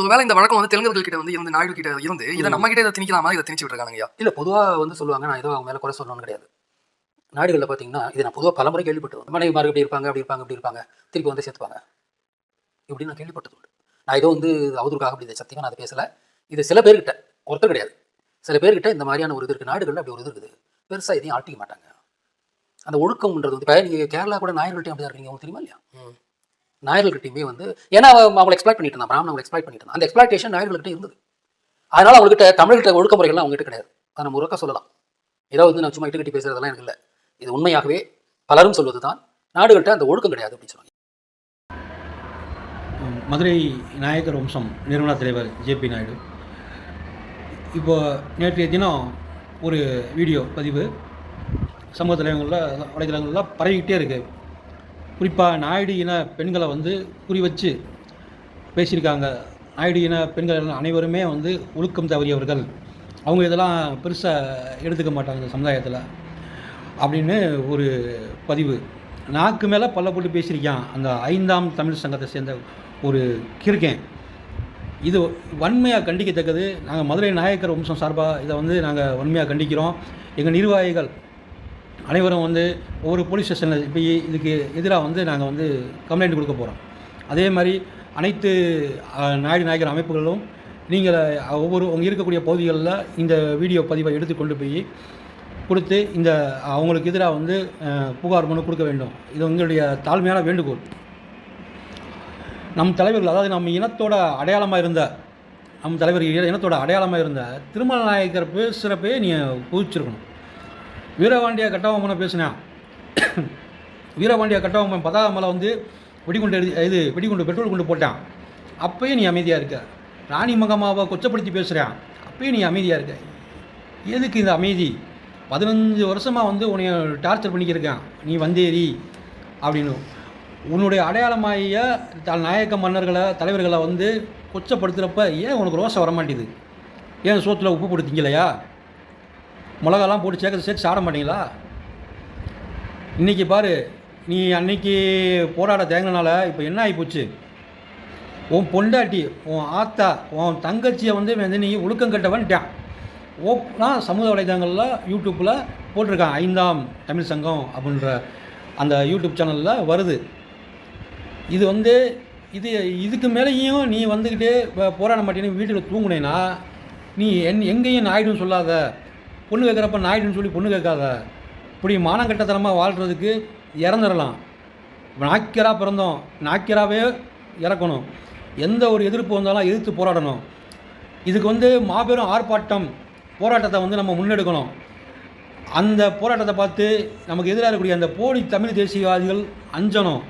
ஒருவேளை இந்த வழக்கம் வந்து தெலுங்கர்கள் கிட்ட வந்து இருந்து நாயுடு கிட்ட இருந்து இதை நம்ம கிட்ட இதை திணிக்கலாமா இதை திணிச்சு விட்டுருக்காங்க? இல்லை, பொதுவாக வந்து சொல்லுவாங்க, நான் ஏதோ அவங்க மேலே குறை சொல்லணும்னு கிடையாது. நாடுகளில் பார்த்தீங்கன்னா இது நான் பொதுவாக பலமுறை கேள்விப்பட்டது. மனைவிமார்கள் இப்படி இருப்பாங்க, அப்படி இருப்பாங்க, இப்படி இருப்பாங்க, திருப்பி வந்து சேர்த்துப்பாங்க இப்படின்னு நான் கேள்விப்பட்டது உண்டு. நான் ஏதோ வந்து அவதூறுக்காக அப்படி இதை சத்தியமாக நான் அதை பேசலை. இது சில பேர்கிட்ட, ஒருத்தர் கிடையாது, சில பேர்கிட்ட இந்த மாதிரியான ஒரு இது இருக்குது. நாடுகளில் அப்படி ஒரு இது இருக்குது. பெருசாக எதையும் ஆட்டிக்க மாட்டாங்க. அந்த ஒழுக்கம்ன்றது வந்து இப்போ நீங்கள் கேரளா கூட நாயர்கள்ட்டையும் அப்படி தான் இருக்கீங்க, உங்களுக்கு தெரியுமா இல்லையா? நாயர்கள்கிட்டையுமே வந்து ஏன்னா அவங்களை எக்ஸ்ப்ளாய்ட் பண்ணிட்டு இருந்தான், பிராமணங்களை எக்ஸ்ப்ளாய்ட் பண்ணிட்டு இருந்தான். அந்த எக்ஸ்ப்ளாய்டேஷன் நாயர்கள்கிட்ட இருந்தது. அதனால அவங்ககிட்ட தமிழ்கிட்ட ஒழுக்கமுறைகள்லாம் அவங்ககிட்ட கிடையாது. அதை நம்ம உறக்க சொல்லலாம். ஏதாவது வந்து நான் சும்மா இட்டு கட்டி பேசுறதெல்லாம் எனக்கு இல்லை. இது உண்மையாகவே பலரும் சொல்வது தான், நாடுகள்கிட்ட அந்த ஒழுக்கம் கிடையாது அப்படின்னு சொல்லுவாங்க. மதுரை நாயக்கர் வம்சம் நிறுவன தலைவர் ஜேபி நாயுடு இப்போ நேற்றைய தினம் ஒரு வீடியோ பதிவு சமூக தலைவங்களில் வலைதளங்களில் பரவிக்கிட்டே இருக்குது. குறிப்பாக நாயுடு இன பெண்களை வந்து குறி வச்சு பேசியிருக்காங்க. நாயுடு இன பெண்கள் அனைவருமே வந்து ஒழுக்கம் தவறியவர்கள், அவங்க இதெல்லாம் பெருசாக எடுத்துக்க மாட்டாங்க இந்த சமுதாயத்தில் அப்படின்னு ஒரு பதிவு. நாக்கு மேலே பல்ல போட்டு பேசியிருக்கான் அந்த 5ஆம் தமிழ் சங்கத்தை சேர்ந்த ஒரு கிறுக்கன். இது வன்மையாக கண்டிக்கத்தக்கது. நாங்கள் மதுரை நாயக்கர் வம்சம் சார்பாக இதை வந்து நாங்கள் வன்மையாக கண்டிக்கிறோம். எங்கள் நிர்வாகிகள் அனைவரும் வந்து ஒவ்வொரு போலீஸ் ஸ்டேஷனில் இப்போ இதுக்கு எதிராக வந்து நாங்கள் வந்து கம்ப்ளைண்ட் கொடுக்க போகிறோம். அதே மாதிரி அனைத்து நாயுடு நாயக்கர் அமைப்புகளும் நீங்கள் உங்கள் இருக்கக்கூடிய பகுதிகளில் இந்த வீடியோ பதிவை எடுத்து கொண்டு போய் கொடுத்து இந்த அவங்களுக்கு எதிராக வந்து புகார் மனு கொடுக்க வேண்டும். இது உங்களுடைய தாழ்மையான வேண்டுகோள். நம் தலைவர்கள், அதாவது நம்ம இனத்தோட அடையாளமாக இருந்த நம் தலைவர்கள் இனத்தோட அடையாளமாக இருந்த திருமல நாயக்கர் பேசுகிறப்பே நீங்கள் குதிச்சிருக்கணும். வீரபாண்டிய கட்டபொம்மனை பேசினேன். வீரபாண்டிய கட்டபொம்மன் பதாகை மேலே வந்து வெடிகுண்டு பெட்ரோல் கொண்டு போட்டான், அப்போயும் நீ அமைதியாக இருக்க. ராணி மங்கம்மாவை கொச்சப்படுத்தி பேசுகிறேன், அப்போயும் நீ அமைதியாக இருக்க. எதுக்கு இந்த அமைதி? 15 வருஷமாக வந்து உன்னை டார்ச்சர் பண்ணிக்கிருக்கேன், நீ வந்தேரி அப்படின்னு. உன்னுடைய அடையாளமாகிய நாயக்க மன்னர்களை தலைவர்களை வந்து கொச்சப்படுத்துகிறப்ப ஏன் உனக்கு ரோசம் வரமாட்டேது? ஏன் சோத்தில் உப்பு போட்டு திங்கலையா? மிளகாலாம் போட்டு சேர்த்து சாட மாட்டீங்களா? இன்றைக்கி பாரு, நீ அன்னைக்கு போராட தேங்கினால இப்போ என்ன ஆகிப்போச்சு? உன் பொண்டாட்டி, உன் ஆத்தா, உன் தங்கச்சியை வந்து நீ ஒழுக்கம் கட்டவன்ட்டான். ஓப்பனாக சமூக வலைதளங்களில் யூடியூப்பில் போட்டிருக்கான். 5ஆம் தமிழ் சங்கம் அப்படின்ற அந்த யூடியூப் சேனலில் வருது. இது வந்து இதுக்கு மேலேயும் நீ வந்துக்கிட்டு போராட மாட்டேன்னு வீட்டில் தூங்குனேன்னா நீ எங்கேயும் நாயுடுன்னு சொல்லாத. பொண்ணு கேட்குறப்ப நாயுடுன்னு சொல்லி பொண்ணு கேட்காத. இப்படி மானங்கட்டத்தனமாக வாழ்கிறதுக்கு இறந்துடலாம். நாக்கியராக பிறந்தோம், நாக்கியராகவே இறக்கணும். எந்த ஒரு எதிர்ப்பு வந்தாலும் எதிர்த்து போராடணும். இதுக்கு வந்து மாபெரும் ஆர்ப்பாட்டம் போராட்டத்தை வந்து நம்ம முன்னெடுக்கணும். அந்த போராட்டத்தை பார்த்து நமக்கு எதிராக இருக்கக்கூடிய அந்த போலி தமிழ் தேசியவாதிகள் அஞ்சணும்.